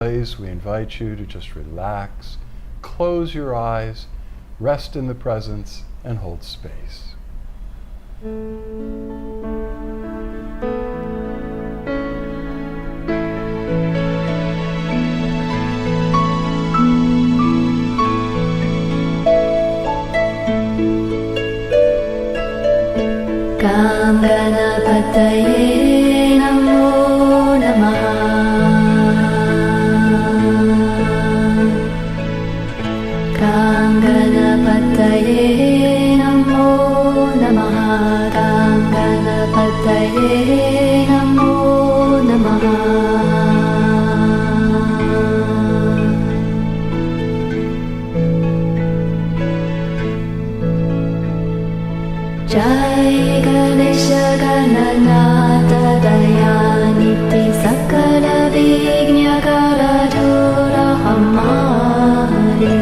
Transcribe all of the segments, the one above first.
We invite you to just relax, close your eyes, rest in the presence, and hold space. Ganapataye Namo Namaha. Ganapataye Namo Namaha. Ganapataye Namo Namaha. Jai Ganesha Gananatha Dayaniti Sakala Vignya Karadura Hamari.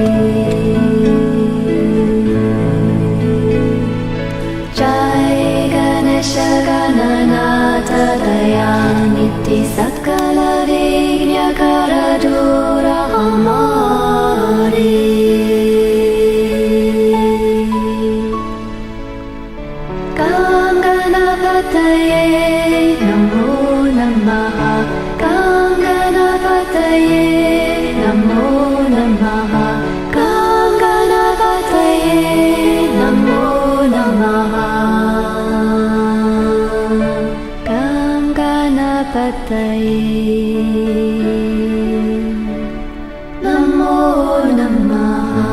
Jai Ganesha Gananatha Dayaniti Sakala Vignya Karadura Hamari. Ganapataye Namo Namaha. Ganapataye Namo Namaha. Ganapataye Namo Namaha. Ganapataye Namo Namaha.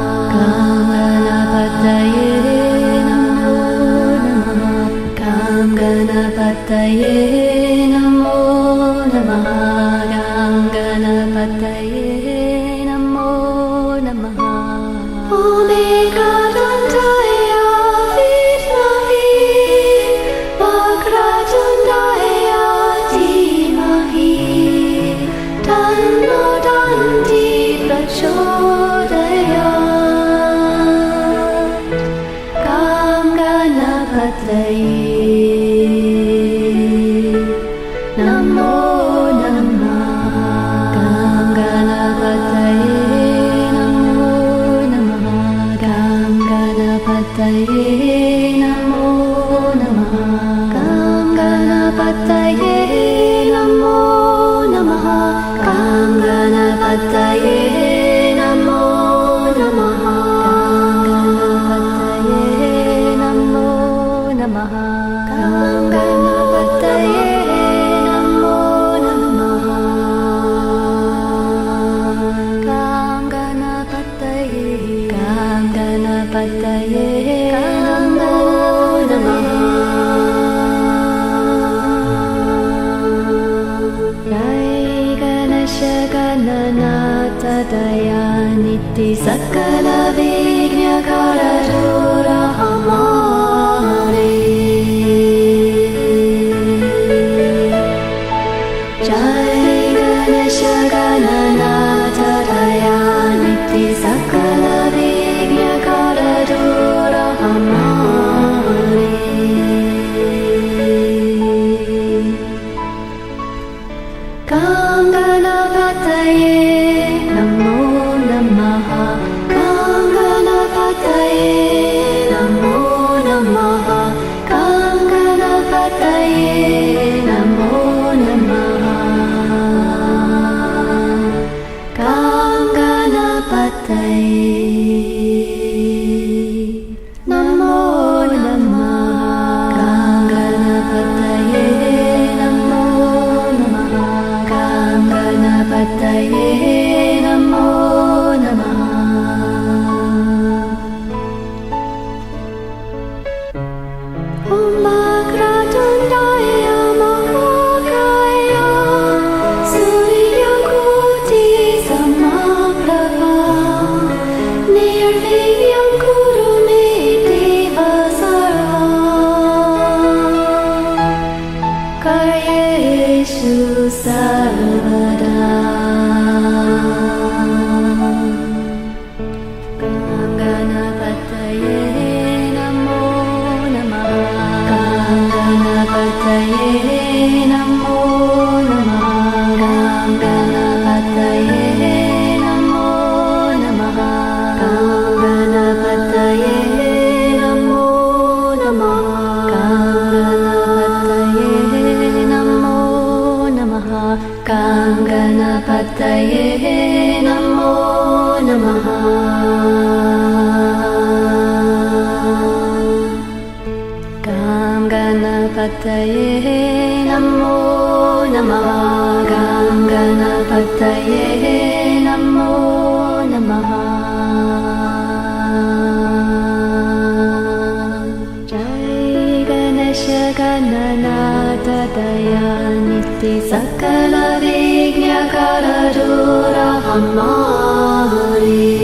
Ganapataye Ganapataye Namo Namaha. Ganapataye Namo Namaha. Om Ekadantaya Vidmahi Vakratundaya Dhimahi Tanno Danti Prachodayat. Ganapataye Namo Namaha. Ganapataye Namo Namaha. Ganapataye Namo Namaha. Ganapataye Namo Namaha. Ganapataye Namo Namaha. Ganapataye Namo Namaha. Ganapataye Namo Namaha. Ganapataye Namo Namaha. Jai Ganesha Gananatha Dayaniti Sakala Vignya Karadura Hamari. Jai Ganesha Gananatha Dayaniti Sakala Vignya Karadura Hamari. Ganapataye Namo Namaha. Ganapataye Namo Namaha. Ganapataye Namo Namaha. Ganapataye Namo Namaha. Ganapataye Namo Namaha. Ganapataye Namo Namaha. Om Vakratundaya Mahakaya Suryakoti Samaprabha Nirvigyam Kuru Me Deva Sarva Karyeshu Sarvada. Ganapataye Namo Namaha. Gam Ganapataye Namo Namaha. Gam Ganapataye Namo Namaha. Jai Ganesha Gananata Dayaniti Sakala Vigna Karadura Hamari.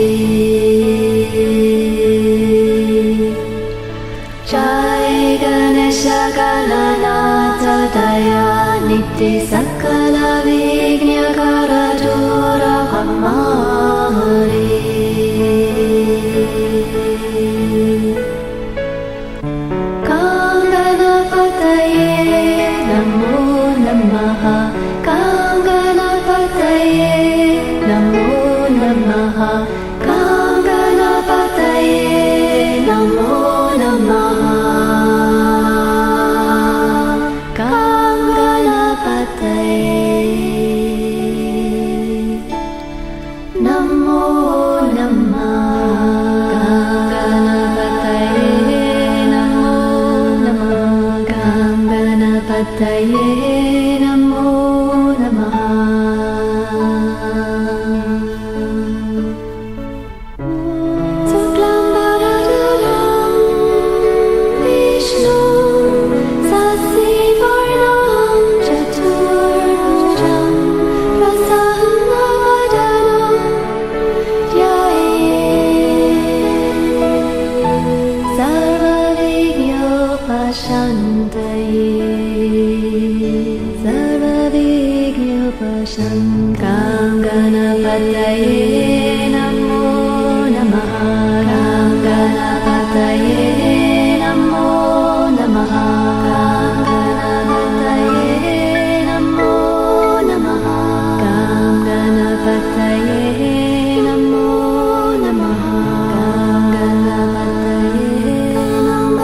Jai Ganesha Gananata Dayaniti Sakala Vigna Karadura Hamari. Namo Namaha. Gam Ganapataye Namo Namaha. Gam Ganapataye Namo Namaha. Gam Ganapataye Namo Namaha. Gam Ganapataye Namo Namaha. Suklam Bharadram Vishnu Sasivarnam Chaturbhujam Prasannavadanam Dhyaye Sarvavignyopashantaye. Gam Ganapataye Namo Namaha. Gam Ganapataye Namo Namaha. Gam Ganapataye Namo Namaha. Gam Ganapataye Namo Namaha. Gam Ganapataye Namo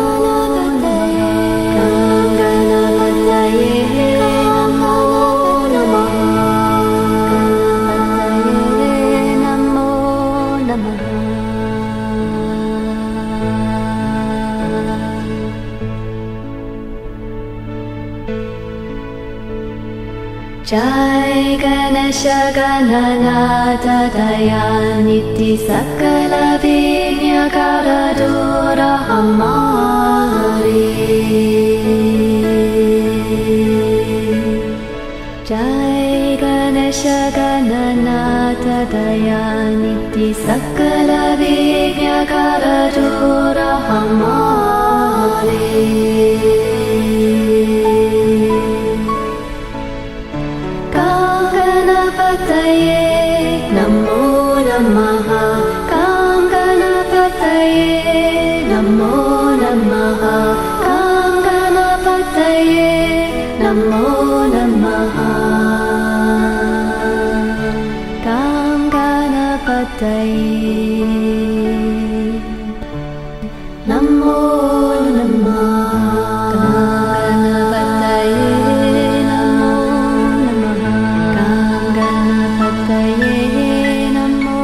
Jai Ganesha Gananata Dayaniti Sakala Vigna Karadura Hamari. Jai Ganesha Gananata Dayaniti Sakala Vigna Karadura Hamari. Ganapataye Namo Namaha. Gam Ganapataye Namo Namaha. Gam Ganapataye Namo Namaha. Gam Ganapataye Namo Namaha. Gam Ganapataye Namo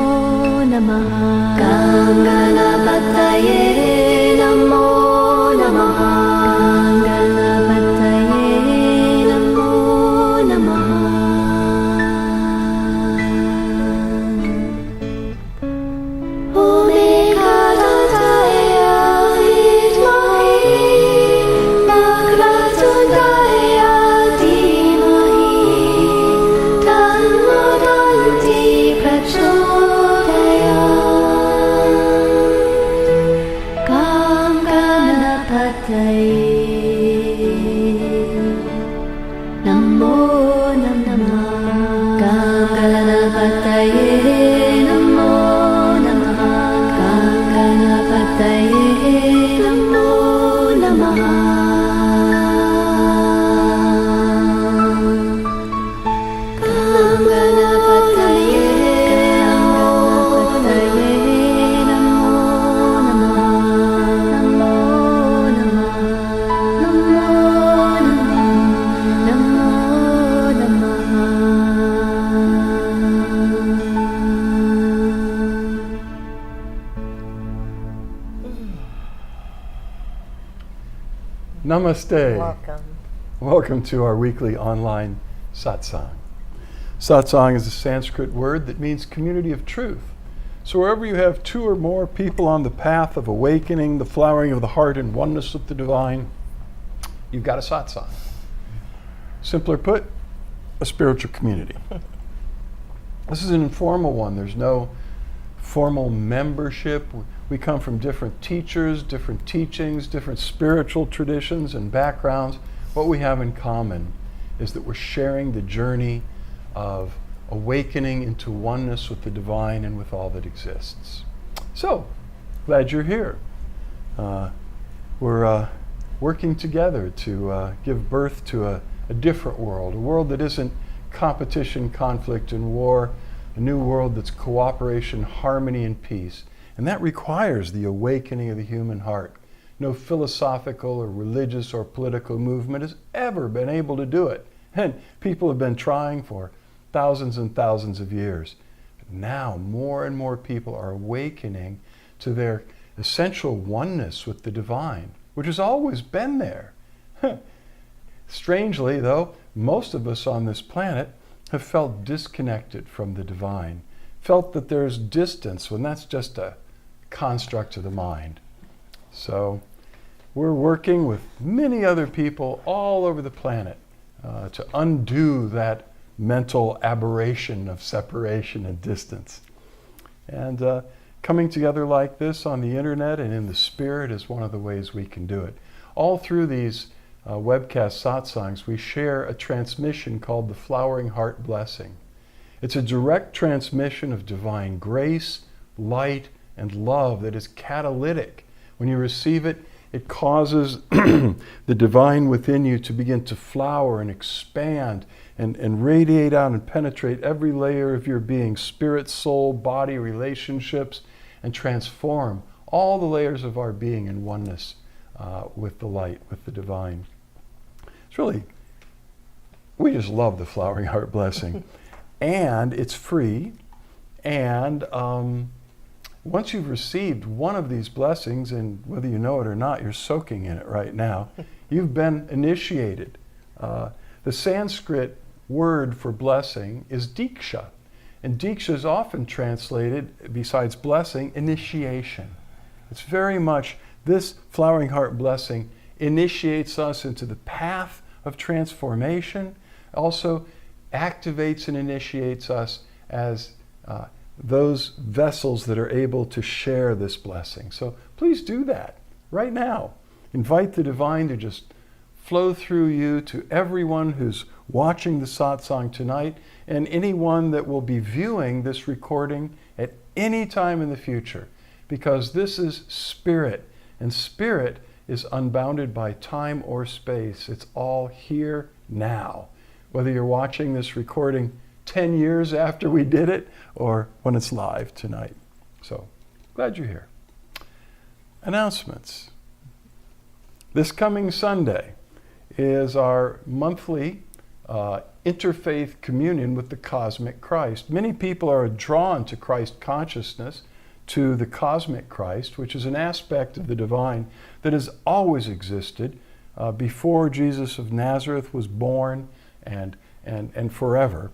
Namaha. Gam Ganapataye Namo Namaha. Om Ekadantaya Vidmahi Vakratundaya Dhimahi Tanno Danti Prachodayat. Gam Ganapataye Namo Namaha. Gam Ganapataye Namo Namaha. Gam Ganapataye Namo Namaha. Gam Ganapataye Namo Namaha. Namo Namaha. Namo Namaha. Namo Namaha. Namaste. Welcome. Welcome to our weekly online satsang. Satsang is a Sanskrit word that means community of truth. So wherever you have two or more people on the path of awakening, the flowering of the heart and oneness with the divine, you've got a satsang. Simpler put, a spiritual community. This is an informal one. There's no formal membership. We come from different teachers, different teachings, different spiritual traditions and backgrounds. What we have in common is that we're sharing the journey of awakening into oneness with the divine and with all that exists. So, glad you're here. We're working together to give birth to a different world, a world that isn't competition, conflict, and war, a new world that's cooperation, harmony, and peace. And that requires the awakening of the human heart. No philosophical or religious or political movement has ever been able to do it. And people have been trying for thousands and thousands of years. But now more and more people are awakening to their essential oneness with the divine, which has always been there. Strangely, though, most of us on this planet have felt disconnected from the divine, felt that there's distance when that's just a construct of the mind. So we're working with many other people all over the planet to undo that mental aberration of separation and distance. And coming together like this on the internet and in the spirit is one of the ways we can do it. All through these webcast satsangs, we share a transmission called the Flowering Heart Blessing. It's a direct transmission of divine grace, light, and love that is catalytic. When you receive it, it causes the divine within you to begin to flower and expand and radiate out and penetrate every layer of your being, spirit, soul, body, relationships, and transform all the layers of our being in oneness with the light, with the divine. It's really, we just love the Flowering Heart Blessing. And it's free. And once you've received one of these blessings, and whether you know it or not, you're soaking in it right now, you've been initiated. The Sanskrit word for blessing is Diksha. And Diksha is often translated, besides blessing, initiation. It's very much, this Flowering Heart Blessing initiates us into the path of transformation, also activates and initiates us as those vessels that are able to share this blessing. So please do that right now. Invite the divine to just flow through you to everyone who's watching the satsang tonight and anyone that will be viewing this recording at any time in the future, because this is spirit, and spirit is unbounded by time or space. It's all here now, whether you're watching this recording 10 years after we did it or when it's live tonight. So, glad you're here. Announcements. This coming Sunday is our monthly interfaith communion with the cosmic Christ. Many people are drawn to Christ consciousness, to the cosmic Christ, which is an aspect of the divine that has always existed before Jesus of Nazareth was born and forever.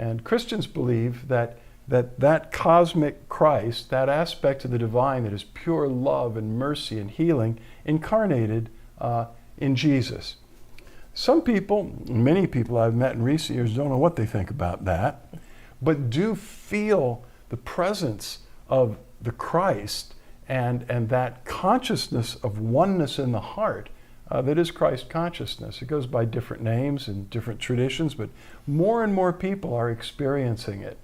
And Christians believe that cosmic Christ, that aspect of the divine that is pure love and mercy and healing, incarnated in Jesus. Some people, many people I've met in recent years, don't know what they think about that, but do feel the presence of the Christ and that consciousness of oneness in the heart that is Christ consciousness. It goes by different names and different traditions, but more and more people are experiencing it.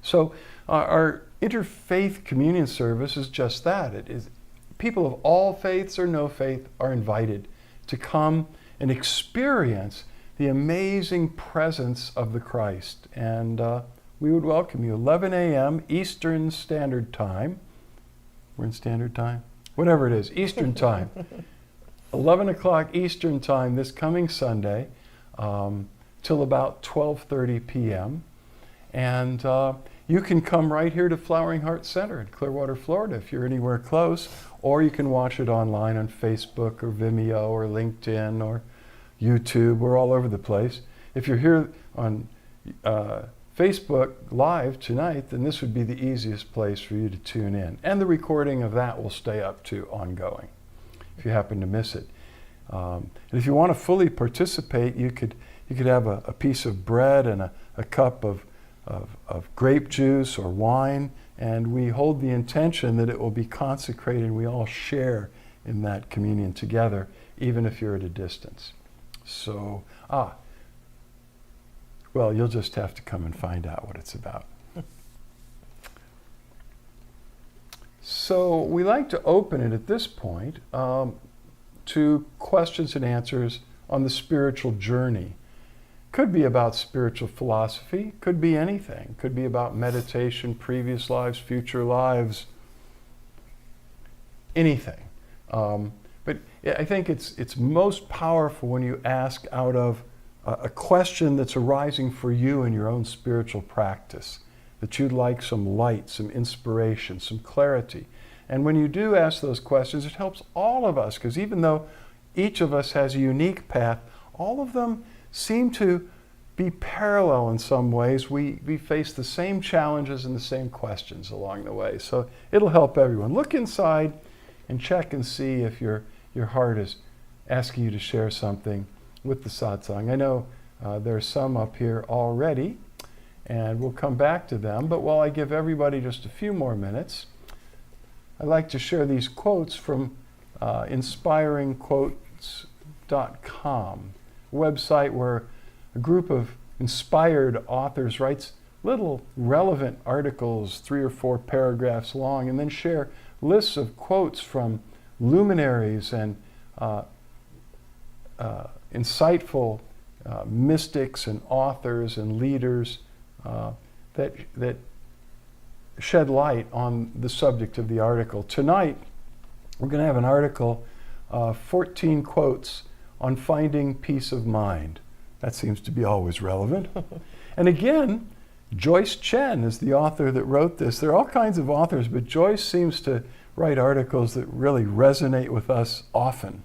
So our interfaith communion service is just that. It is people of all faiths or no faith are invited to come and experience the amazing presence of the Christ. And we would welcome you. 11 a.m. Eastern Standard Time. We're in Standard Time? Whatever it is, Eastern Time. 11 o'clock Eastern Time this coming Sunday till about 12:30 p.m. And you can come right here to Flowering Heart Center in Clearwater, Florida, if you're anywhere close, or you can watch it online on Facebook or Vimeo or LinkedIn or YouTube. We're all over the place. If you're here on Facebook Live tonight, then this would be the easiest place for you to tune in. And the recording of that will stay up too, ongoing, if you happen to miss it. And if you want to fully participate, you could have a piece of bread and a cup of grape juice or wine, and we hold the intention that it will be consecrated and we all share in that communion together, even if you're at a distance. So, well, you'll just have to come and find out what it's about. So we like to open it at this point to questions and answers on the spiritual journey. Could be about spiritual philosophy, could be anything. Could be about meditation, previous lives, future lives, anything. But I think it's most powerful when you ask out of a question that's arising for you in your own spiritual practice, that you'd like some light, some inspiration, some clarity. And when you do ask those questions, it helps all of us, because even though each of us has a unique path, all of them seem to be parallel in some ways. We face the same challenges and the same questions along the way. So it'll help everyone. Look inside and check and see if your heart is asking you to share something with the satsang. I know there are some up here already, and we'll come back to them. But while I give everybody just a few more minutes, I'd like to share these quotes from inspiringquotes.com, a website where a group of inspired authors writes little relevant articles, 3 or 4 paragraphs long, and then share lists of quotes from luminaries and insightful mystics and authors and leaders that shed light on the subject of the article. Tonight, we're going to have an article, 14 quotes on finding peace of mind. That seems to be always relevant. And again, Joyce Chen is the author that wrote this. There are all kinds of authors, but Joyce seems to write articles that really resonate with us often.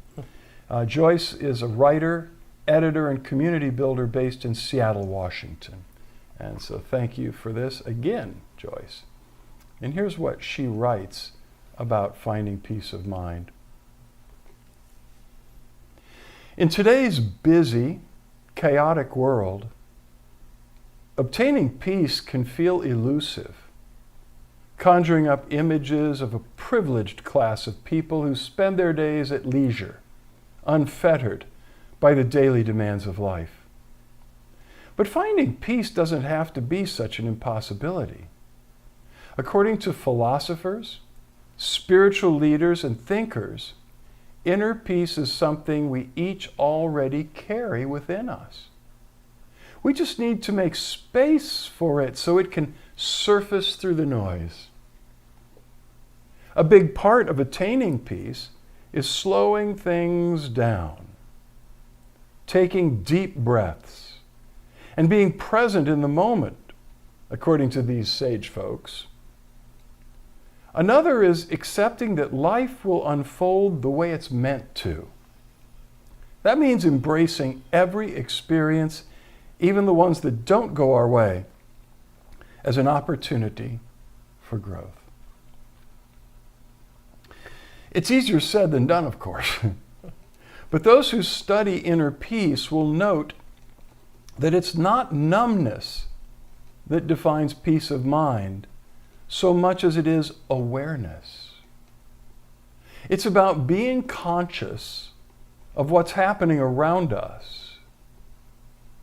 Joyce is a writer, editor, and community builder based in Seattle, Washington. And so thank you for this again, Joyce. And here's what she writes about finding peace of mind. In today's busy, chaotic world, obtaining peace can feel elusive, conjuring up images of a privileged class of people who spend their days at leisure, unfettered by the daily demands of life. But finding peace doesn't have to be such an impossibility. According to philosophers, spiritual leaders, and thinkers, inner peace is something we each already carry within us. We just need to make space for it so it can surface through the noise. A big part of attaining peace is slowing things down, taking deep breaths, and being present in the moment, according to these sage folks. Another is accepting that life will unfold the way it's meant to. That means embracing every experience, even the ones that don't go our way, as an opportunity for growth. It's easier said than done, of course. But those who study inner peace will note that it's not numbness that defines peace of mind so much as it is awareness. It's about being conscious of what's happening around us,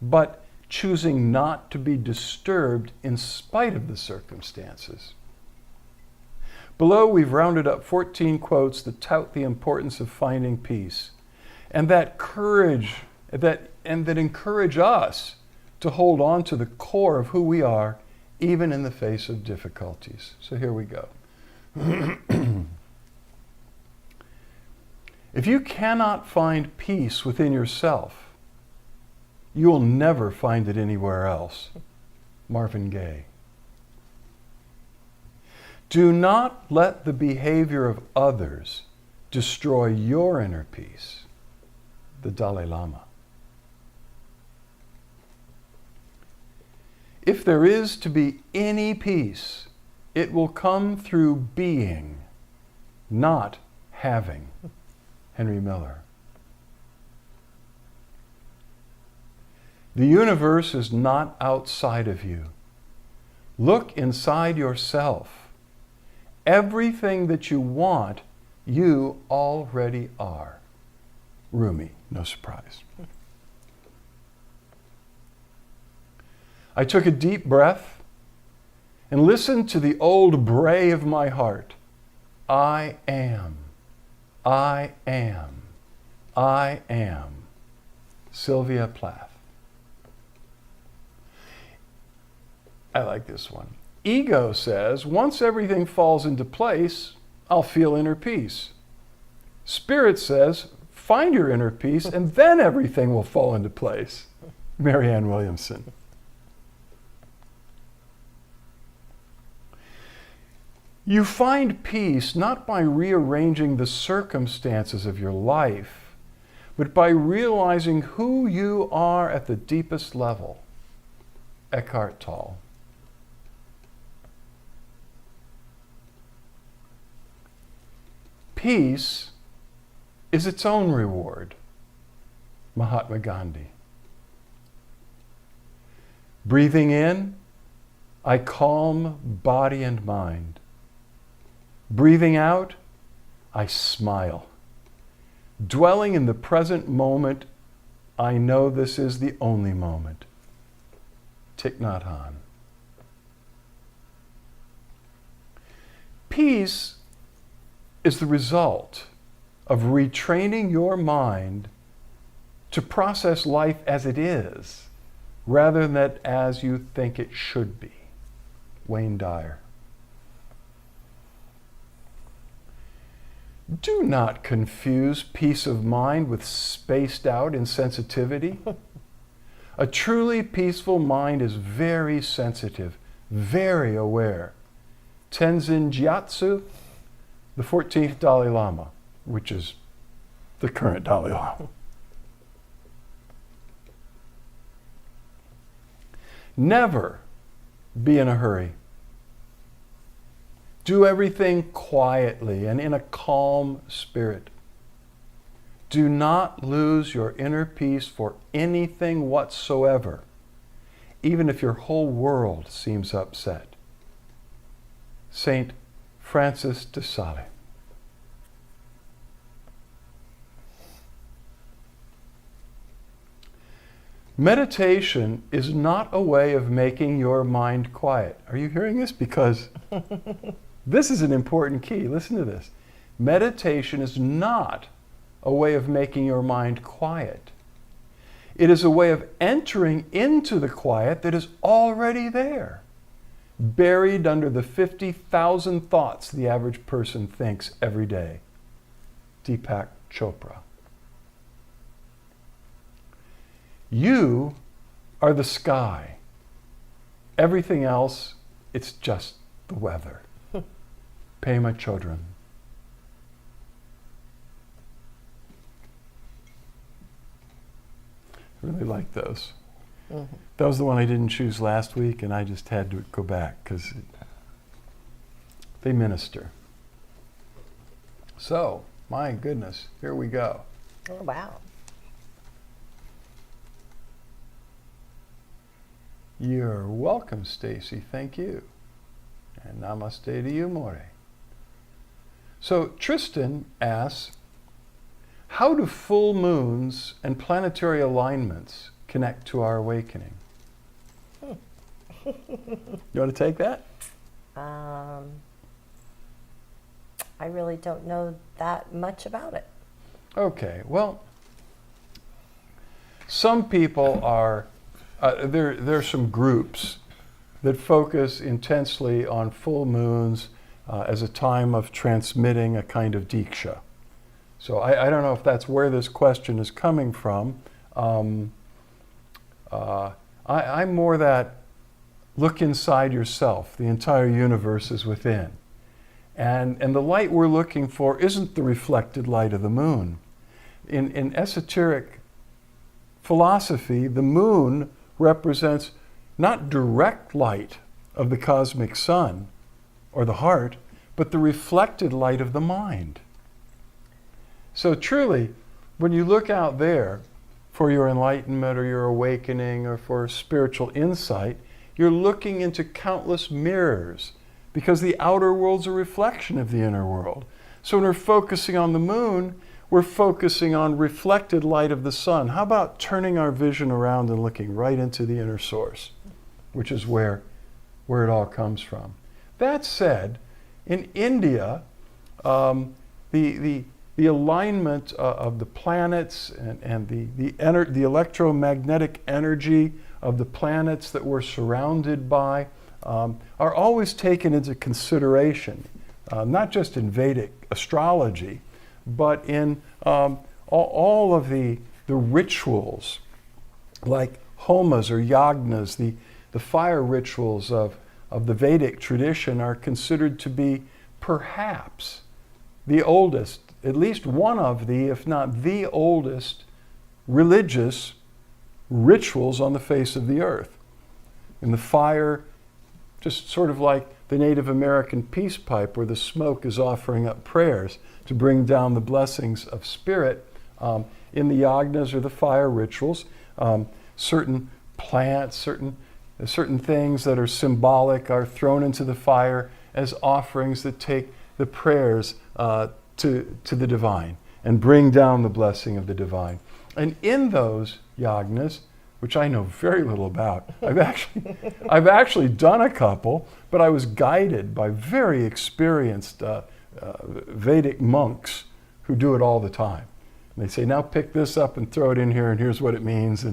but choosing not to be disturbed in spite of the circumstances. Below, we've rounded up 14 quotes that tout the importance of finding peace, and that encourage us to hold on to the core of who we are, even in the face of difficulties. So here we go. If you cannot find peace within yourself, you will never find it anywhere else. Marvin Gaye. Do not let the behavior of others destroy your inner peace. The Dalai Lama. If there is to be any peace, it will come through being, not having. Henry Miller. The universe is not outside of you. Look inside yourself. Everything that you want, you already are. Rumi, no surprise. I took a deep breath and listened to the old bray of my heart. I am. I am. I am. Sylvia Plath. I like this one. Ego says, once everything falls into place, I'll feel inner peace. Spirit says, find your inner peace and then everything will fall into place. Marianne Williamson. You find peace not by rearranging the circumstances of your life, but by realizing who you are at the deepest level. Eckhart Tolle. Peace is its own reward. Mahatma Gandhi. Breathing in, I calm body and mind. Breathing out, I smile. Dwelling in the present moment, I know this is the only moment. Thich Nhat Hanh. Peace is the result of retraining your mind to process life as it is, rather than as you think it should be. Wayne Dyer. Do not confuse peace of mind with spaced out insensitivity. A truly peaceful mind is very sensitive, very aware. Tenzin Gyatso, the 14th Dalai Lama, which is the current Dalai Lama. Never be in a hurry. Do everything quietly and in a calm spirit. Do not lose your inner peace for anything whatsoever, even if your whole world seems upset. Saint Francis de Sales. Meditation is not a way of making your mind quiet. Are you hearing this? Because this is an important key. Listen to this. Meditation is not a way of making your mind quiet. It is a way of entering into the quiet that is already there, buried under the 50,000 thoughts the average person thinks every day. Deepak Chopra. You are the sky. Everything else, it's just the weather. Pema Chodron. I really like those. Mm-hmm. That was the one I didn't choose last week, and I just had to go back because they minister. So, my goodness, here we go. Oh, wow. You're welcome, Stacy. Thank you. And namaste to you, More. So Tristan asks, how do full moons and planetary alignments connect to our awakening? You want to take that? I really don't know that much about it. Okay, well, some people are, there's some groups that focus intensely on full moons as a time of transmitting a kind of Diksha. So I don't know if that's where this question is coming from. I'm more that look inside yourself. The entire universe is within. And the light we're looking for isn't the reflected light of the moon. In esoteric philosophy, the moon represents not direct light of the cosmic sun or the heart, but the reflected light of the mind. So truly, when you look out there for your enlightenment or your awakening or for spiritual insight, you're looking into countless mirrors, because the outer world's a reflection of the inner world. So when we're focusing on the moon, we're focusing on reflected light of the sun. How about turning our vision around and looking right into the inner source, which is where it all comes from? That said, in India, the alignment of the planets and the electromagnetic energy of the planets that we're surrounded by are always taken into consideration, not just in Vedic astrology, but in all of the rituals, like homas or yagnas. The fire rituals of the Vedic tradition are considered to be perhaps the oldest, at least one of the, if not the oldest, religious rituals on the face of the earth. And the fire, just sort of like the Native American peace pipe, where the smoke is offering up prayers to bring down the blessings of spirit. In the yagnas or the fire rituals, certain plants, certain things that are symbolic are thrown into the fire as offerings that take the prayers to the divine and bring down the blessing of the divine. And in those yagnas, which I know very little about, I've actually done a couple, but I was guided by very experienced Vedic monks who do it all the time. And they say, now pick this up and throw it in here, and here's what it means.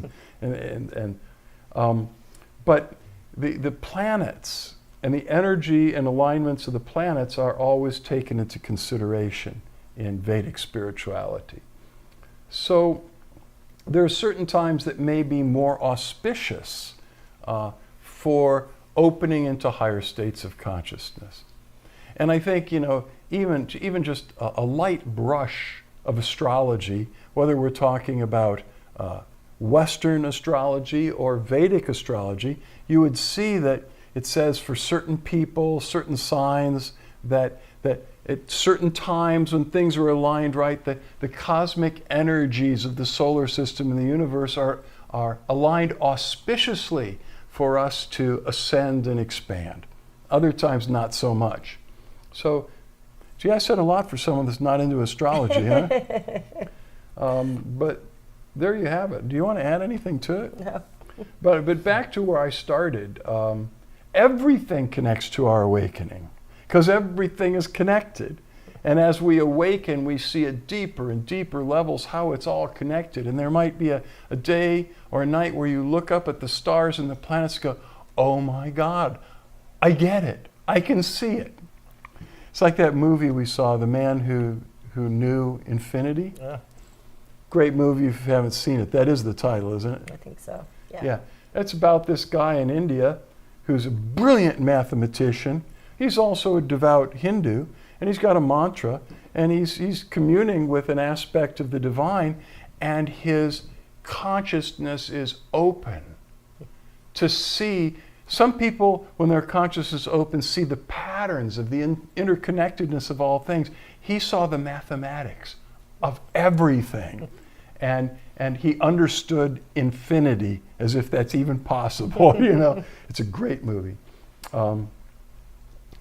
But the planets and the energy and alignments of the planets are always taken into consideration in Vedic spirituality. So there are certain times that may be more auspicious for opening into higher states of consciousness. And I think, even just a light brush of astrology, whether we're talking about Western astrology or Vedic astrology, you would see that it says for certain people, certain signs, that at certain times when things are aligned right, the cosmic energies of the solar system and the universe are aligned auspiciously for us to ascend and expand. Other times, not so much. So, gee, I said a lot for someone that's not into astrology, huh? But there you have it. Do you want to add anything to it? No. But back to where I started. Everything connects to our awakening, because everything is connected. And as we awaken, we see at deeper and deeper levels how it's all connected. And there might be a day or a night where you look up at the stars and the planets and go, oh my God, I get it. I can see it. It's like that movie we saw, The Man Who Knew Infinity. Yeah. Great movie if you haven't seen it. That is the title, isn't it? I think so. Yeah. It's about this guy in India who's a brilliant mathematician. He's also a devout Hindu, and he's got a mantra, and he's communing with an aspect of the divine, and his consciousness is open to see. Some people, when their consciousness is open, see the patterns of the interconnectedness of all things. He saw the mathematics of everything, and he understood infinity as if that's even possible. It's a great movie.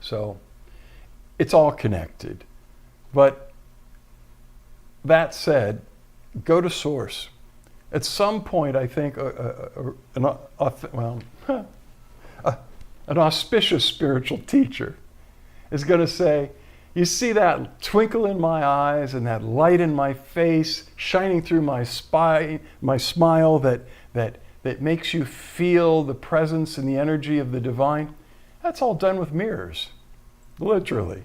So it's all connected. But that said, go to source. At some point, I think an auspicious spiritual teacher is going to say, you see that twinkle in my eyes and that light in my face shining through my smile that makes you feel the presence and the energy of the divine? That's all done with mirrors, literally.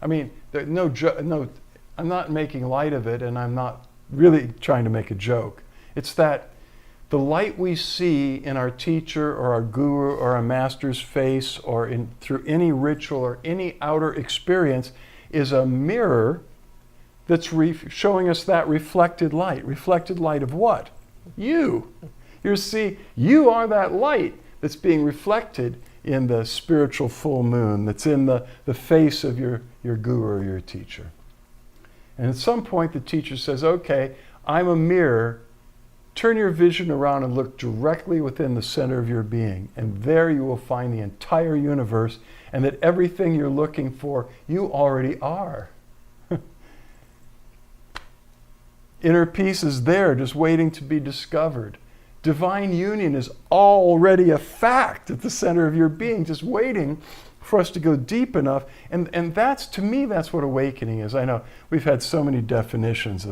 I mean, I'm not making light of it, and I'm not really trying to make a joke. It's that The light we see in our teacher or our guru or our master's face or through any ritual or any outer experience is a mirror that's showing us that reflected light. Reflected light of what? You. You are that light that's being reflected in the spiritual full moon, that's in the face of your guru or your teacher. And at some point the teacher says, okay, I'm a mirror. Turn your vision around and look directly within the center of your being. And there you will find the entire universe, and that everything you're looking for, you already are. Inner peace is there, just waiting to be discovered. Divine union is already a fact at the center of your being, just waiting for us to go deep enough. And that's, to me, that's what awakening is. I know we've had so many definitions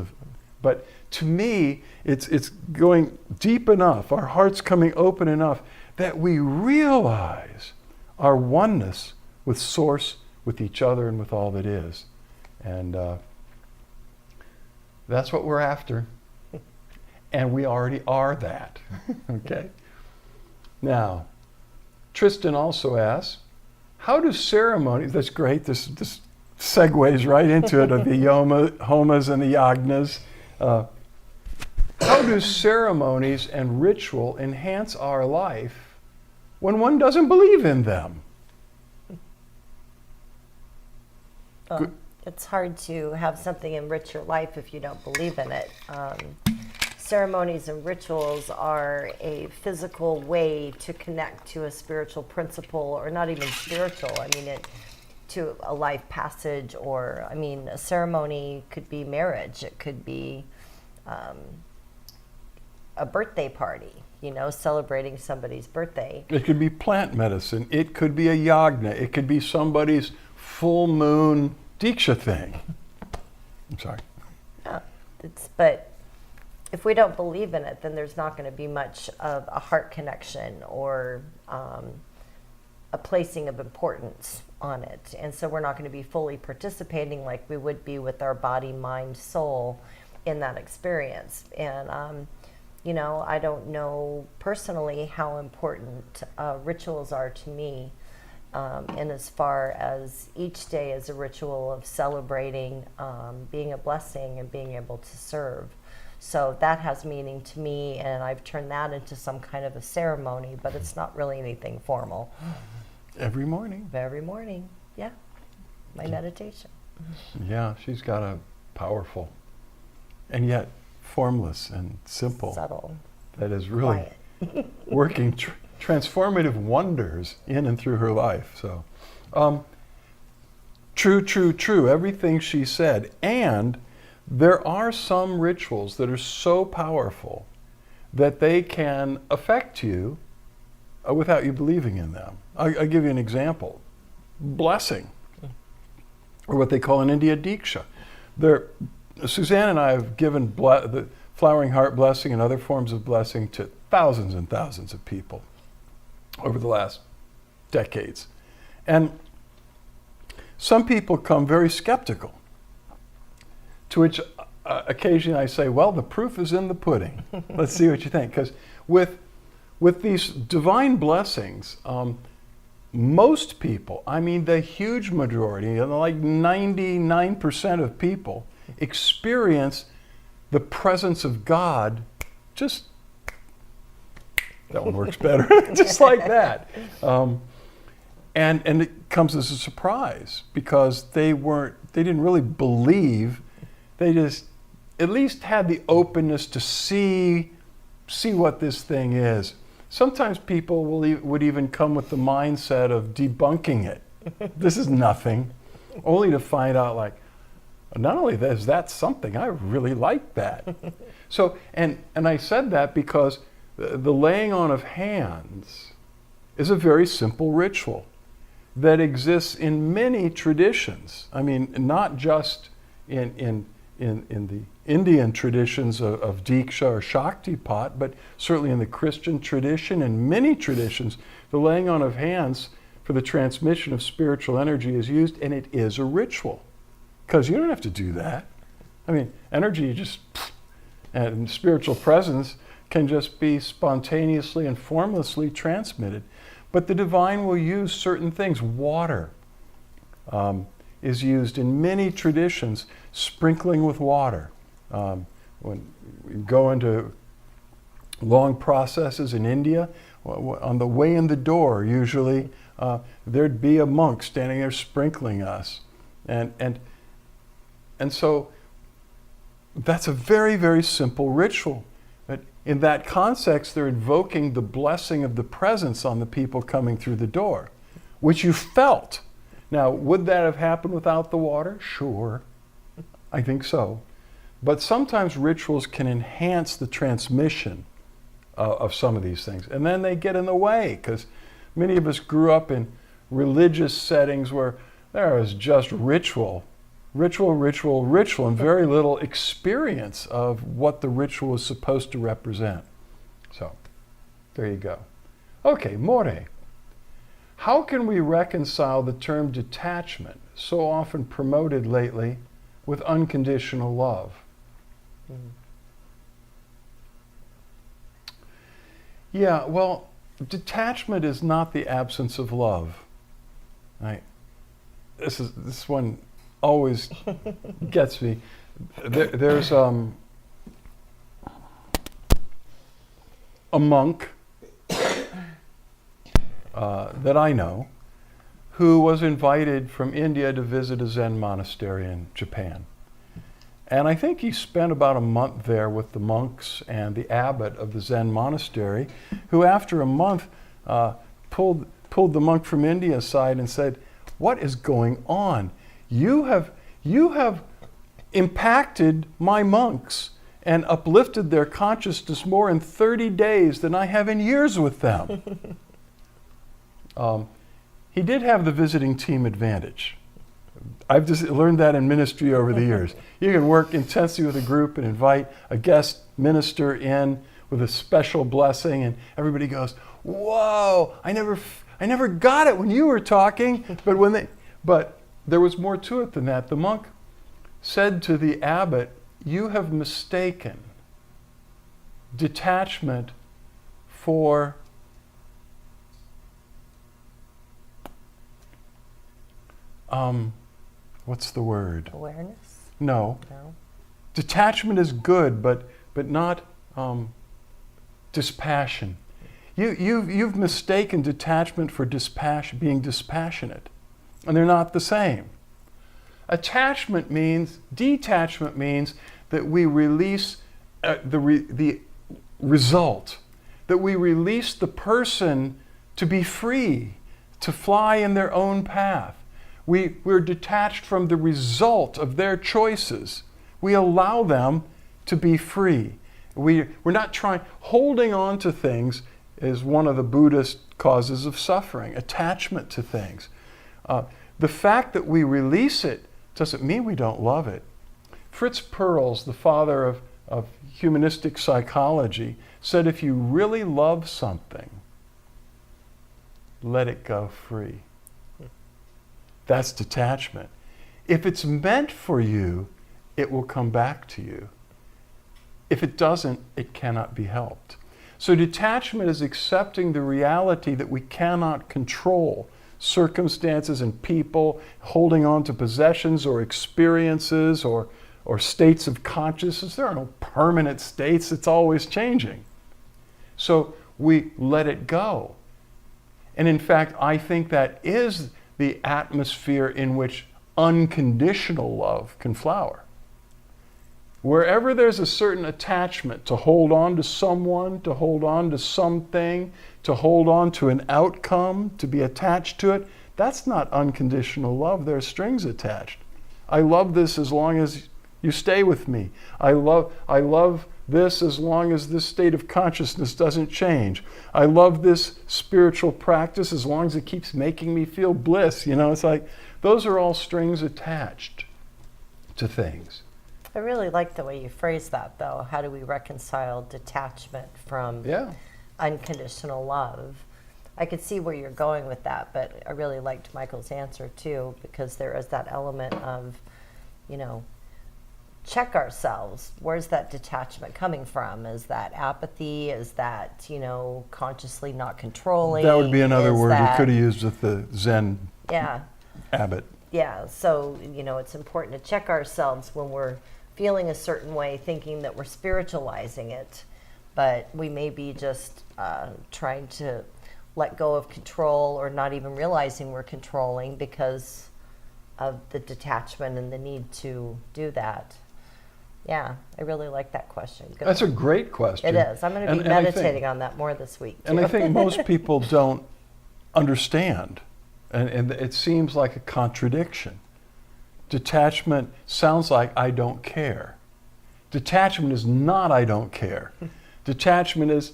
but to me, it's going deep enough, our hearts coming open enough that we realize our oneness with Source, with each other, and with all that is. And that's what we're after. And we already are that. Okay? Now, Tristan also asks, how do ceremonies, that's great, this segues right into it, of the homas and the yagnas. How do ceremonies and ritual enhance our life when one doesn't believe in them? It's hard to have something enrich your life if you don't believe in it. Ceremonies and rituals are a physical way to connect to a spiritual principle, or not even spiritual, to a life passage, or, a ceremony could be marriage, it could be a birthday party, celebrating somebody's birthday. It could be plant medicine, it could be a yagna, it could be somebody's full moon Diksha thing. I'm sorry. Yeah, but if we don't believe in it, then there's not going to be much of a heart connection or a placing of importance on it. And so we're not going to be fully participating like we would be with our body, mind, soul in that experience. And, I don't know personally how important rituals are to me. And as far as each day as a ritual of celebrating, being a blessing and being able to serve. So that has meaning to me, and I've turned that into some kind of a ceremony, but it's not really anything formal. Every morning. Every morning, yeah. My meditation. Yeah, she's got a powerful, and yet formless and simple. Subtle. That is really Quiet. working transformative wonders in and through her life. So, true, everything she said. And there are some rituals that are so powerful that they can affect you without you believing in them. I'll give you an example. Blessing, or what they call in India Diksha. Suzanne and I have given the Flowering Heart blessing and other forms of blessing to thousands and thousands of people over the last decades. And some people come very skeptical, to which occasionally I say, well, the proof is in the pudding. Let's see what you think. Because with these divine blessings, most people, the huge majority, like 99% of people, experience the presence of God just, that one works better, just like that. And it comes as a surprise because they didn't really believe. They just at least had the openness to see what this thing is. Sometimes people would even come with the mindset of debunking it. This is nothing, only to find out like, not only is that something, I really like that. So, and I said that because the laying on of hands is a very simple ritual that exists in many traditions. Not just in the Indian traditions of Diksha or Shaktipat, but certainly in the Christian tradition and many traditions, the laying on of hands for the transmission of spiritual energy is used, and it is a ritual. Because you don't have to do that. Energy just, and spiritual presence can just be spontaneously and formlessly transmitted. But the divine will use certain things. Water is used in many traditions, sprinkling with water. When we go into long processes in India, on the way in the door, usually there'd be a monk standing there sprinkling us. And so that's a very, very simple ritual. But in that context, they're invoking the blessing of the presence on the people coming through the door, which you felt. Now, would that have happened without the water? Sure, I think so. But sometimes rituals can enhance the transmission of some of these things. And then they get in the way, because many of us grew up in religious settings where there was just ritual, and very little experience of what the ritual is supposed to represent. So, there you go. Okay, more. How can we reconcile the term detachment, so often promoted lately, with unconditional love? Yeah, well, detachment is not the absence of love. Right? This one always gets me. There's a monk that I know who was invited from India to visit a Zen monastery in Japan. And I think he spent about a month there with the monks and the abbot of the Zen monastery, who after a month pulled the monk from India aside and said, "What is going on? You have impacted my monks and uplifted their consciousness more in 30 days than I have in years with them." He did have the visiting team advantage. I've just learned that in ministry over the years. You can work intensely with a group and invite a guest minister in with a special blessing, and everybody goes, "Whoa, I never got it when you were talking." But there was more to it than that. The monk said to the abbot, "You have mistaken detachment for what's the word? Awareness? No. No. Detachment is good, but not dispassion. You've mistaken detachment for being dispassionate, and they're not the same. Detachment means that we release the result, that we release the person to be free, to fly in their own path. We're detached from the result of their choices. We allow them to be free. We're not holding on to things is one of the Buddhist causes of suffering, attachment to things. The fact that we release it doesn't mean we don't love it. Fritz Perls, the father of humanistic psychology, said if you really love something, let it go free. That's detachment. If it's meant for you, it will come back to you. If it doesn't, it cannot be helped. So detachment is accepting the reality that we cannot control circumstances and people, holding on to possessions or experiences or states of consciousness. There are no permanent states. It's always changing. So we let it go. And in fact, I think that is the atmosphere in which unconditional love can flower. Wherever there's a certain attachment to hold on to someone, to hold on to something, to hold on to an outcome, to be attached to it, that's not unconditional love. There are strings attached. I love this as long as you stay with me. I love this as long as this state of consciousness doesn't change. I love this spiritual practice as long as it keeps making me feel bliss. It's like those are all strings attached to things. I really like the way you phrase that, though. How do we reconcile detachment from unconditional love? I could see where you're going with that, but I really liked Michael's answer, too, because there is that element of, check ourselves. Where's that detachment coming from? Is that apathy? Is that, consciously not controlling? That would be another Is word that- he could have used with the Zen Yeah. abbot. Yeah, so, it's important to check ourselves when we're feeling a certain way, thinking that we're spiritualizing it, but we may be just trying to let go of control or not even realizing we're controlling because of the detachment and the need to do that. Yeah, I really like that question. Good That's a one. great question. It is. I'm going to be And I think- meditating on that more this week, too. And I think most people don't understand. And it seems like a contradiction. Detachment sounds like I don't care. Detachment is not I don't care. Detachment is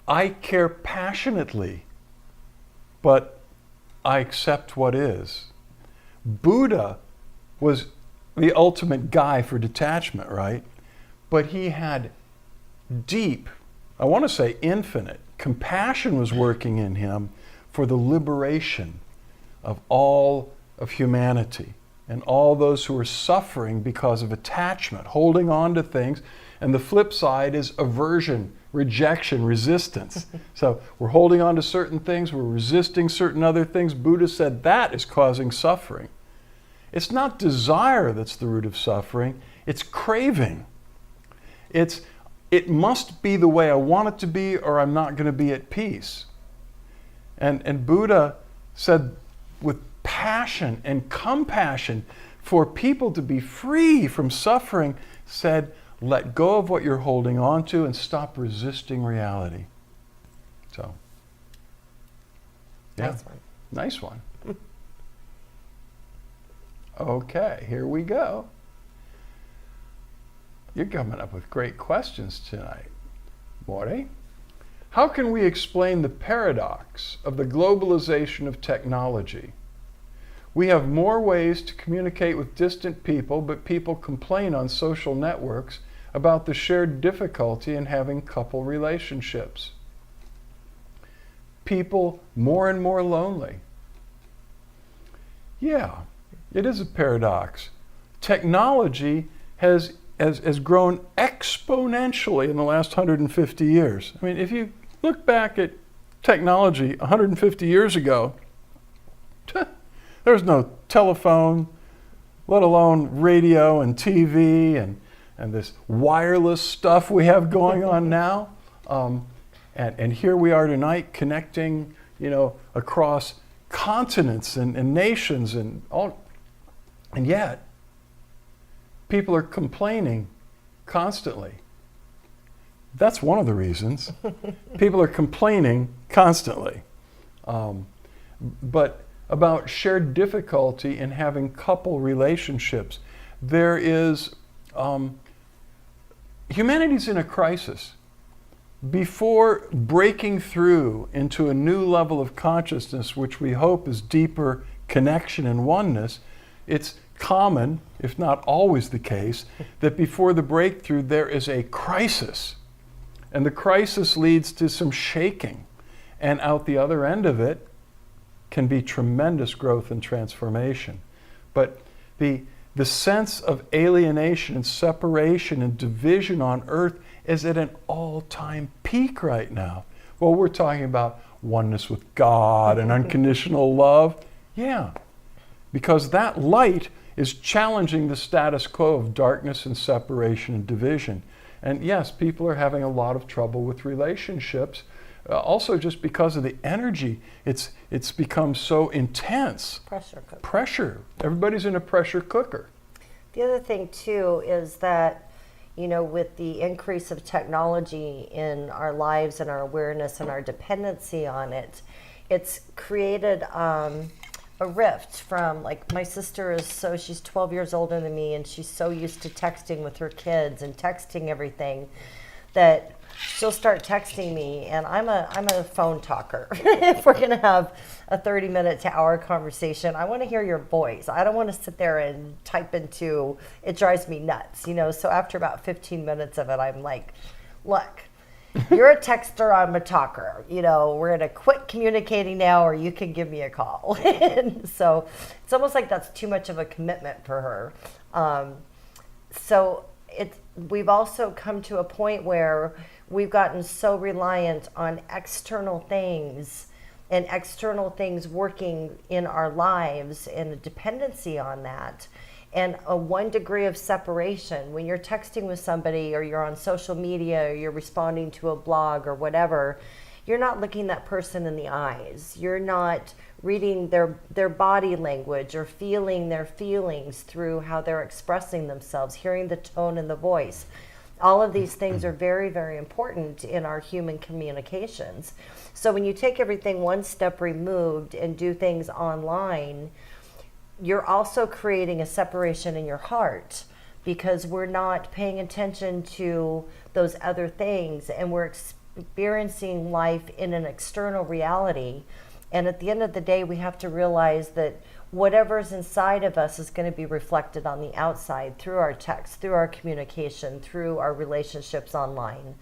I care passionately, but I accept what is. Buddha was the ultimate guy for detachment, right? But he had deep, I want to say infinite, compassion was working in him for the liberation of all of humanity and all those who are suffering because of attachment, holding on to things. And the flip side is aversion, rejection, resistance. So we're holding on to certain things, we're resisting certain other things. Buddha said that is causing suffering. It's not desire that's the root of suffering, it's craving. It must be the way I want it to be or I'm not going to be at peace. And Buddha said with passion and compassion for people to be free from suffering, said, let go of what you're holding on to and stop resisting reality. So, yeah. Nice one. Nice one. Okay, here we go. You're coming up with great questions tonight, Morty. How can we explain the paradox of the globalization of technology? We have more ways to communicate with distant people, but people complain on social networks about the shared difficulty in having couple relationships. People more and more lonely. Yeah, it is a paradox. Technology has grown exponentially in the last 150 years. I mean, if you look back at technology 150 years ago, there was no telephone, let alone radio and TV and this wireless stuff we have going on now. And here we are tonight connecting, across continents and nations and all. And yet, people are complaining constantly. That's one of the reasons. People are complaining constantly. But about shared difficulty in having couple relationships. There is, humanity's in a crisis. Before breaking through into a new level of consciousness, which we hope is deeper connection and oneness, it's common, if not always the case, that before the breakthrough there is a crisis. And the crisis leads to some shaking. And out the other end of it can be tremendous growth and transformation. But the sense of alienation and separation and division on earth is at an all-time peak right now. Well, we're talking about oneness with God and unconditional love. Yeah, because that light is challenging the status quo of darkness and separation and division. And yes, people are having a lot of trouble with relationships. Also just because of the energy, it's become so intense. Pressure cooker. Pressure. Everybody's in a pressure cooker. The other thing, too, is that, with the increase of technology in our lives and our awareness and our dependency on it, it's created a rift from, like, my sister she's 12 years older than me, and she's so used to texting with her kids and texting everything that she'll start texting me, and I'm a phone talker. If we're gonna have a 30-minute to hour conversation, I want to hear your voice. I don't want to sit there and type into. It drives me nuts, So after about 15 minutes of it, I'm like, look, you're a texter, I'm a talker. We're gonna quit communicating now, or you can give me a call. And so it's almost like that's too much of a commitment for her. so we've also come to a point where we've gotten so reliant on external things and external things working in our lives and a dependency on that, and a 1 degree of separation. When you're texting with somebody or you're on social media or you're responding to a blog or whatever, you're not looking that person in the eyes. You're not reading their body language or feeling their feelings through how they're expressing themselves, hearing the tone in the voice. All of these things are very, very important in our human communications. So when you take everything 1 step removed and do things online, you're also creating a separation in your heart, because we're not paying attention to those other things, and we're experiencing life in an external reality. And at the end of the day, we have to realize that whatever's inside of us is going to be reflected on the outside through our text, through our communication, through our relationships online.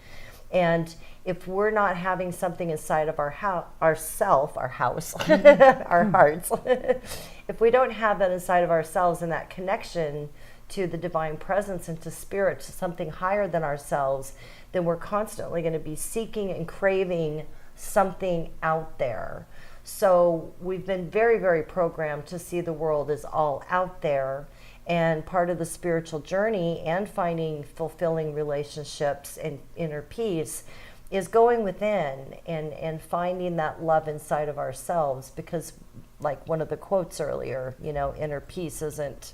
And if we're not having something inside of our house, our hearts, if we don't have that inside of ourselves and that connection to the divine presence and to spirit, to something higher than ourselves, then we're constantly going to be seeking and craving something out there. So we've been very, very programmed to see the world as all out there. And part of the spiritual journey and finding fulfilling relationships and inner peace is going within and finding that love inside of ourselves. Because, like one of the quotes earlier, inner peace isn't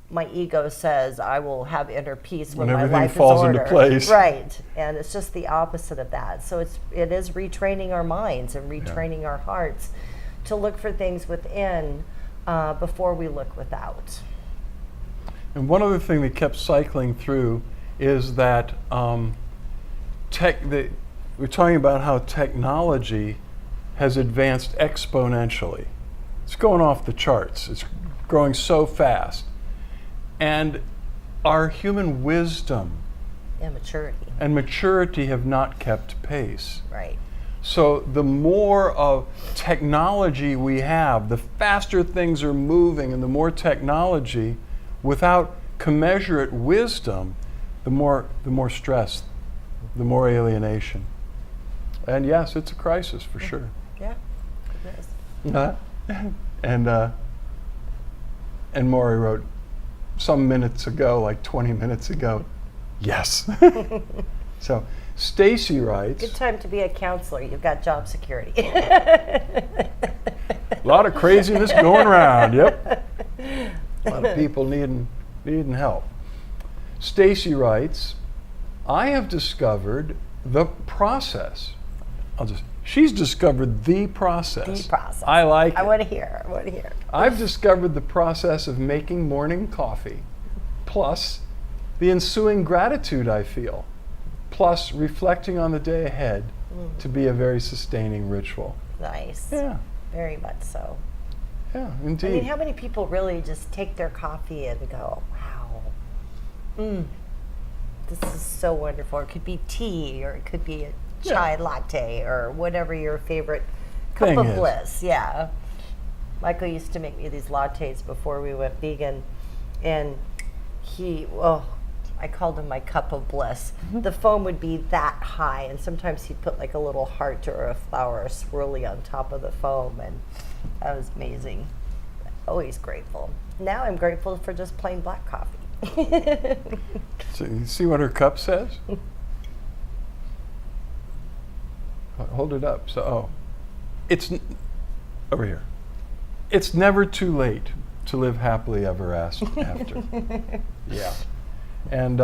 my ego says I will have inner peace when my everything life falls is into ordered. place. Right. And it's just the opposite of that. So it is retraining our minds and retraining our hearts to look for things within before we look without. And one other thing that kept cycling through is that we're talking about how technology has advanced exponentially. It's going off the charts. It's growing so fast. And our human wisdom And maturity have not kept pace. Right. So the more of technology we have, the faster things are moving, and the more technology, without commensurate wisdom, the more stress, the more alienation. And yes, it's a crisis for sure. Yeah. It is. And Maury wrote some minutes ago, like 20 minutes ago, yes. So Stacy writes, Good time to be a counselor. You've got job security. a lot of craziness going around, yep. A lot of people needing help. Stacy writes, I have discovered the process. She's discovered the process. The process. I like it. I want to hear. I've discovered the process of making morning coffee, plus the ensuing gratitude I feel, plus reflecting on the day ahead to be a very sustaining ritual. Nice. Yeah. Very much so. Yeah, indeed. I mean, how many people really just take their coffee and go, wow, this is so wonderful. It could be tea, or it could be a chai latte, or whatever your favorite cup Thing of is. bliss. Yeah. Michael used to make me these lattes before we went vegan, and I called him my cup of bliss. The foam would be that high, and sometimes he'd put like a little heart or a flower, a swirly on top of the foam, and that was amazing. Always grateful. Now I'm grateful for just plain black coffee. So you see what her cup says? Hold it up. It's over here. It's never too late to live happily ever after. Yeah. And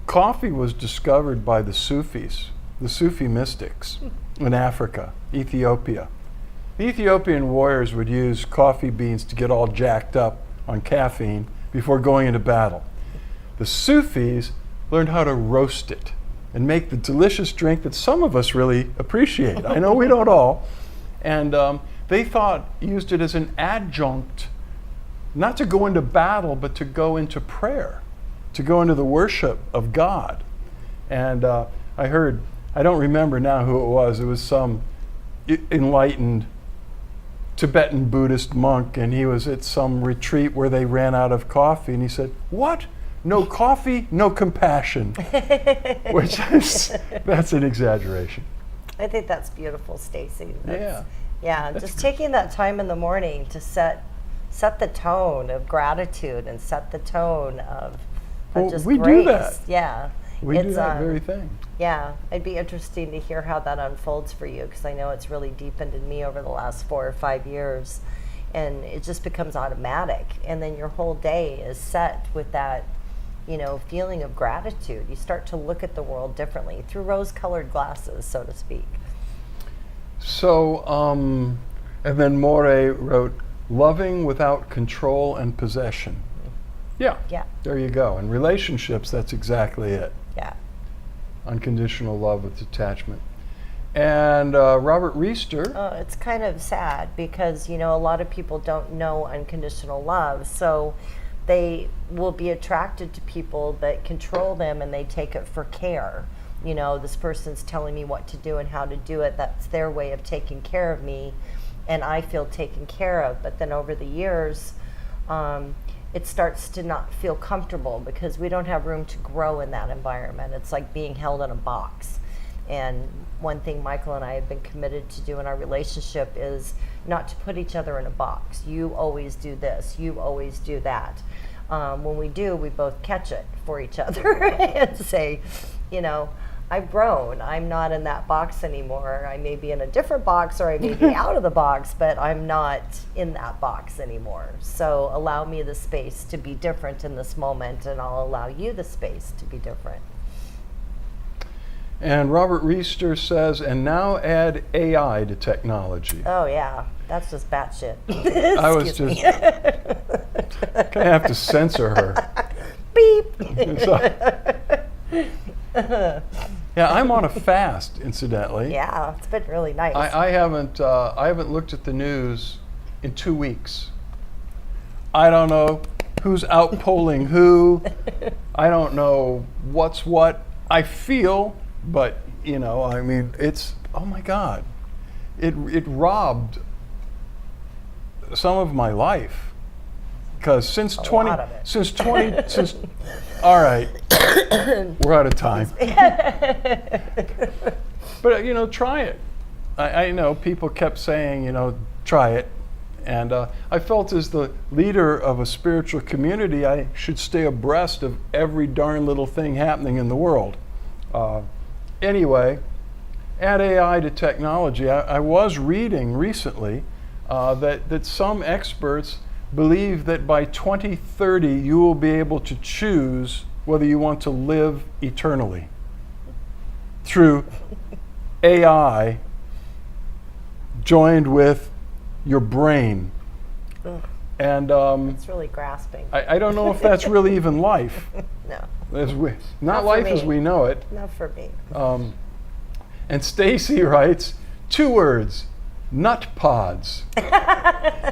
coffee was discovered by the Sufis, the Sufi mystics in Africa, Ethiopia. The Ethiopian warriors would use coffee beans to get all jacked up on caffeine before going into battle. The Sufis learned how to roast it and make the delicious drink that some of us really appreciate. I know we don't all. And they used it as an adjunct, not to go into battle, but to go into prayer, to go into the worship of God. And I don't remember now who it was some enlightened Tibetan Buddhist monk, and he was at some retreat where they ran out of coffee, and he said, "What? No coffee, no compassion," which is, that's an exaggeration. I think that's beautiful, Stacy. Yeah. Yeah, That's just good. taking that time in the morning to set the tone of gratitude and set the tone of Well, just we do grace. that. Yeah. We do that very thing. Yeah, it'd be interesting to hear how that unfolds for you, because I know it's really deepened in me over the last 4 or 5 years, and it just becomes automatic, and then your whole day is set with that, feeling of gratitude. You start to look at the world differently through rose-colored glasses, so to speak. So, and then More wrote, "Loving without control and possession." Yeah. Yeah. There you go. In relationships, that's exactly it. Yeah. Unconditional love with detachment. And Robert Reister. It's kind of sad because, a lot of people don't know unconditional love. So they will be attracted to people that control them, and they take it for care. This person's telling me what to do and how to do it. That's their way of taking care of me, and I feel taken care of. But then over the years, it starts to not feel comfortable because we don't have room to grow in that environment. It's like being held in a box. And one thing Michael and I have been committed to do in our relationship is not to put each other in a box. You always do this, you always do that. When we do, we both catch it for each other and say, I've grown. I'm not in that box anymore. I may be in a different box, or I may be out of the box, but I'm not in that box anymore. So allow me the space to be different in this moment, and I'll allow you the space to be different. And Robert Reister says, "And now add AI to technology." Oh yeah, that's just batshit. I was just gonna have to censor her. Beep. Yeah, I'm on a fast, incidentally. Yeah, it's been really nice. I haven't looked at the news in 2 weeks. I don't know who's out polling who. I don't know what's what. I feel, but it's, oh my God, it robbed some of my life, because since all right, we're out of time. But try it. I know people kept saying, try it. And I felt, as the leader of a spiritual community, I should stay abreast of every darn little thing happening in the world. Anyway, add AI to technology. I was reading recently that some experts believe that by 2030 you will be able to choose whether you want to live eternally through AI joined with your brain. Ugh. And it's really grasping. I don't know if that's really even life. No, Not for life me. as we know it. not for me. And Stacy writes, 2 words, nut pods.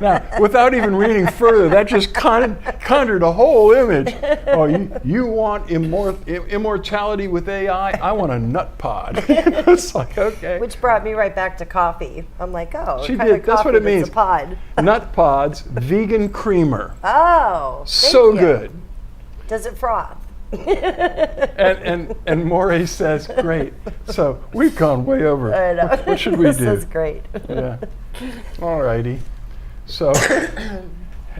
Now, without even reading further, that just conjured a whole image. Oh, you want immortality with AI? I want a nut pod. It's like, okay. Which brought me right back to coffee. I'm like, oh, She kind did. of That's coffee what it that's means. a pod. Nut pods, vegan creamer. Oh, So thank you. good. Does it froth? And Morey says, great. So we've gone way over. I know. What should we This do? is great. Yeah. All righty. So,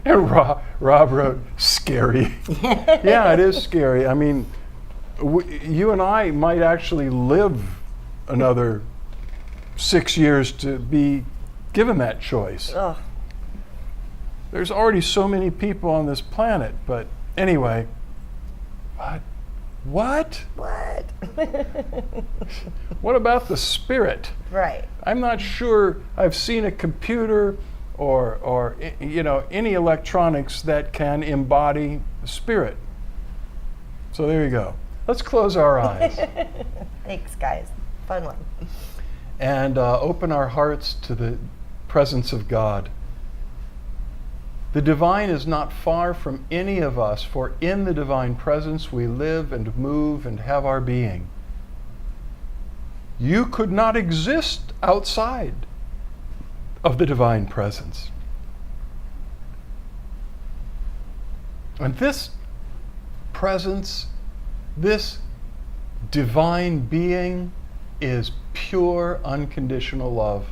and Rob wrote, scary. Yeah, it is scary. I mean, you and I might actually live another 6 years to be given that choice. Ugh. There's already so many people on this planet, but anyway, what? What? What about the spirit? Right. I'm not sure I've seen a computer or any electronics that can embody spirit. So there you go. Let's close our eyes Thanks, guys. Fun one. and open our hearts to the presence of God. The divine is not far from any of us, for in the divine presence we live and move and have our being. You could not exist outside of the divine presence. And this presence, this divine being, is pure, unconditional love.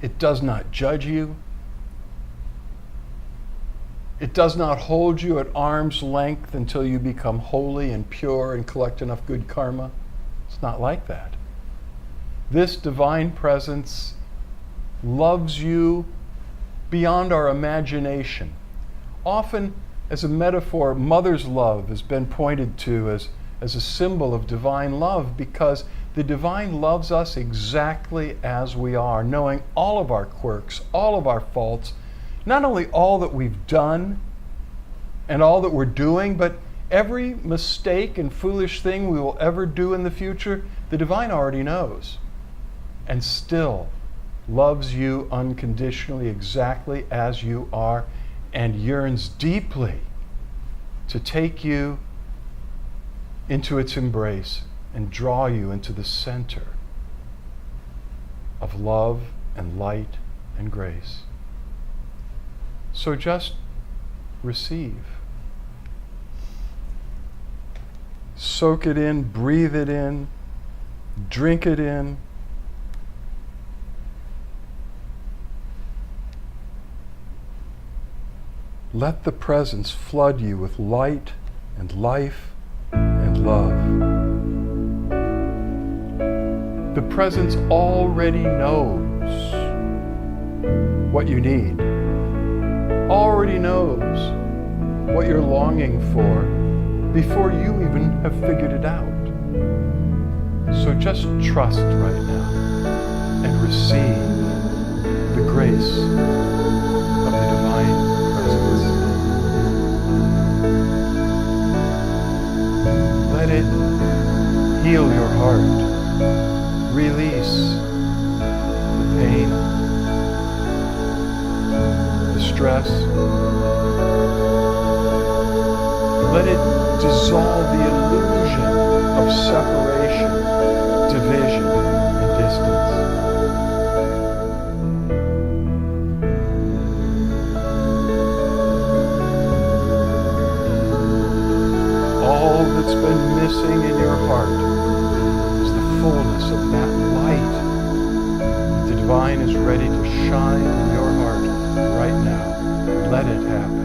It does not judge you. It does not hold you at arm's length until you become holy and pure and collect enough good karma. It's not like that. This divine presence loves you beyond our imagination. Often, as a metaphor, mother's love has been pointed to as a symbol of divine love, because the divine loves us exactly as we are, knowing all of our quirks, all of our faults, not only all that we've done and all that we're doing, but every mistake and foolish thing we will ever do in the future, the divine already knows, and still loves you unconditionally exactly as you are, and yearns deeply to take you into its embrace and draw you into the center of love and light and grace. So just receive. Soak it in, breathe it in, drink it in. Let the presence flood you with light and life and love. The presence already knows what you need, already knows what you're longing for before you even have figured it out. So just trust right now and receive the grace of the divine presence. Let it heal your heart, release the pain, the stress. Let it dissolve the illusion of separation, division, and distance. All that's been missing in your heart is the fullness of that light. The divine is ready to shine in your heart right now. Let it happen.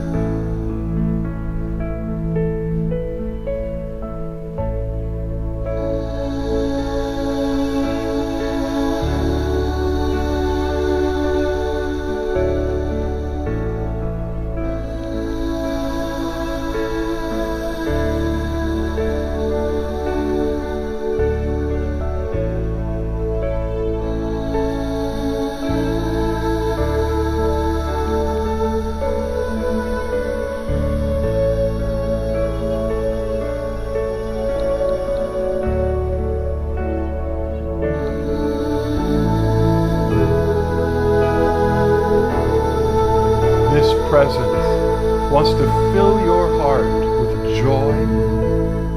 Presence wants to fill your heart with joy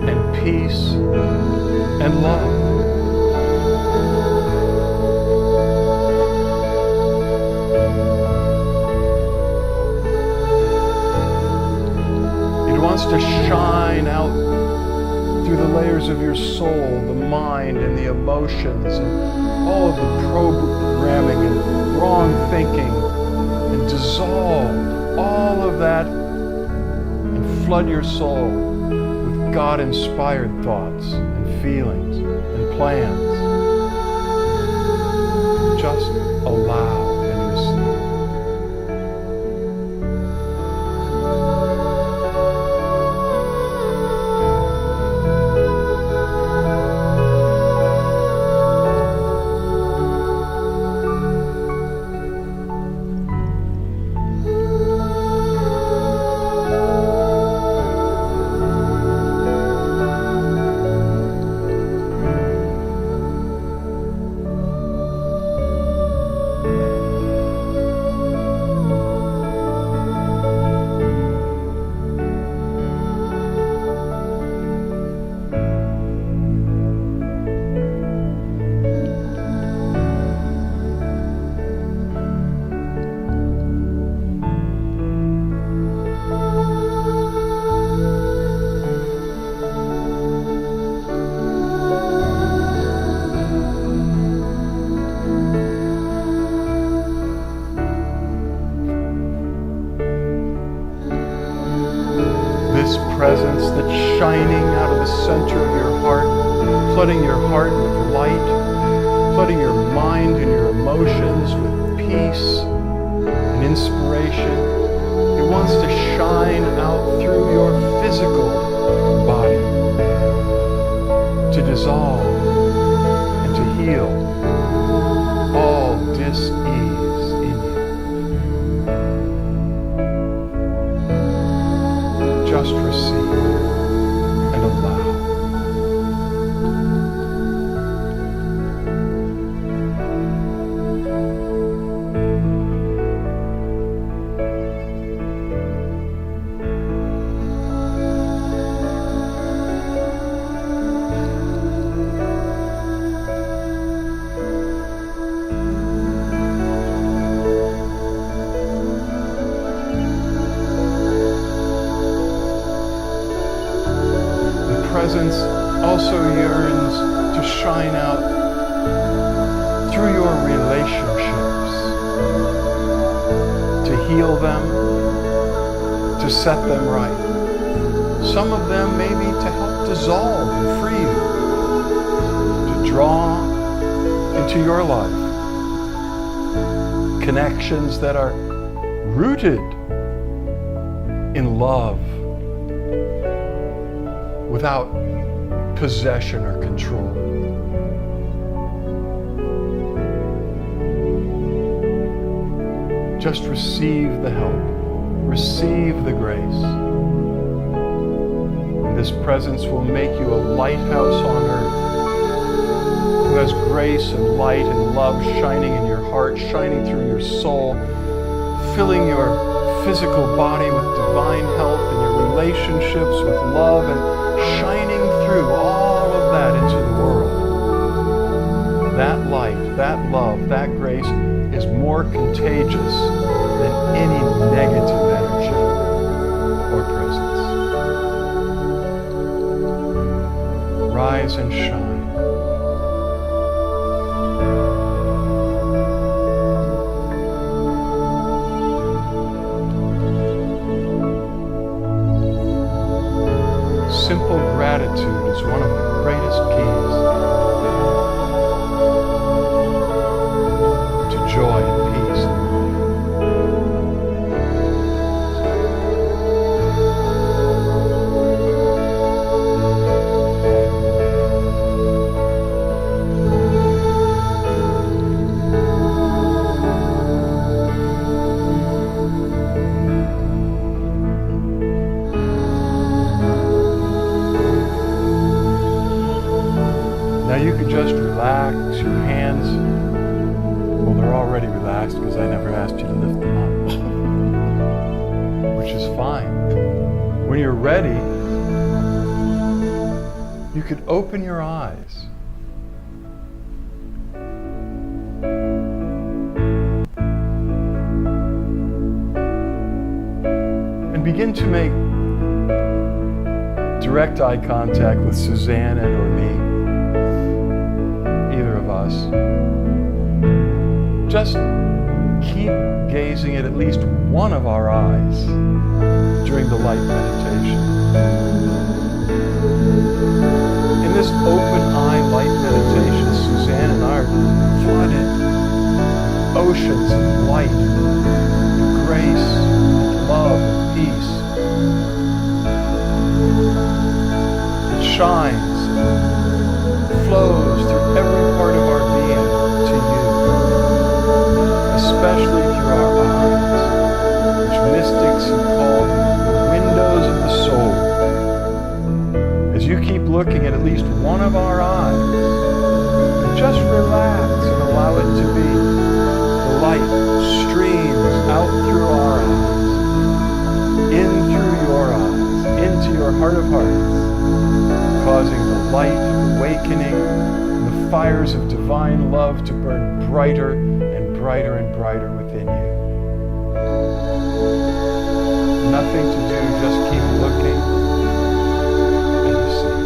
and peace and love. It wants to shine out through the layers of your soul, the mind and the emotions and all of the programming and wrong thinking, and dissolve all of that and flood your soul with God-inspired thoughts and feelings and plans. Just allow and receive. shining out of the center of your heart, flooding your heart with light, flooding your mind and your emotions with peace and inspiration. It wants to shine out through your physical body to dissolve and to heal all dis-ease in you. Just receive and allow. Presence also yearns to shine out through your relationships, to heal them, to set them right. Some of them may be to help dissolve and free you, to draw into your life connections that are rooted in love, without possession or control. Just receive the help, receive the grace. And this presence will make you a lighthouse on earth who has grace and light and love shining in your heart, shining through your soul, filling your physical body with divine health and your relationships with love, and shining through all of that into the world. That light, that love, that grace is more contagious than any negative energy or presence. Rise and shine. Simple gratitude is one of the greatest keys to joy and peace in the Now you could just relax your hands. Well, they're already relaxed because I never asked you to lift them up, which is fine. When you're ready, you could open your eyes. And begin to make direct eye contact with Suzanne and or me. Us. Just keep gazing at least one of our eyes during the light meditation. In this open eye light meditation, Suzanne and I are flooded with oceans of light, grace, love, and peace. It shines, flows through every part of our being to you, especially through our eyes, which mystics have called the windows of the soul. As you keep looking at least one of our eyes, just relax and allow it to be. The light streams out through our eyes, in through your eyes, into your heart of hearts, causing the light awakening and the fires of divine love to burn brighter and brighter and brighter within you. Nothing to do, just keep looking and receive.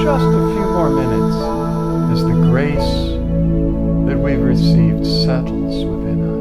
just a few more minutes as the grace that we've received settles within us.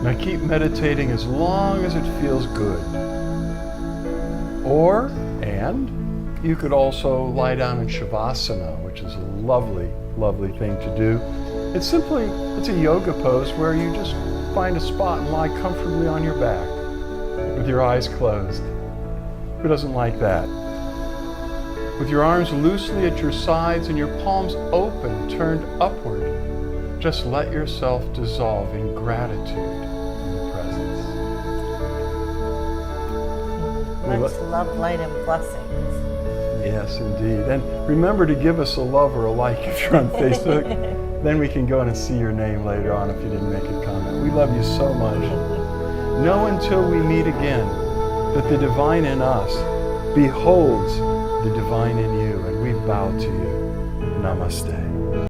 Now keep meditating as long as it feels good. You could also lie down in Shavasana, which is a lovely, lovely thing to do. It's a yoga pose where you just find a spot and lie comfortably on your back with your eyes closed. Who doesn't like that? With your arms loosely at your sides and your palms open, turned upward, just let yourself dissolve in gratitude in the presence. Much love, light, and blessings. Yes, indeed. And remember to give us a love or a like if you're on Facebook. Then we can go in and see your name later on if you didn't make a comment. We love you so much. Know until we meet again that the divine in us beholds the divine in you, and we bow to you. Namaste.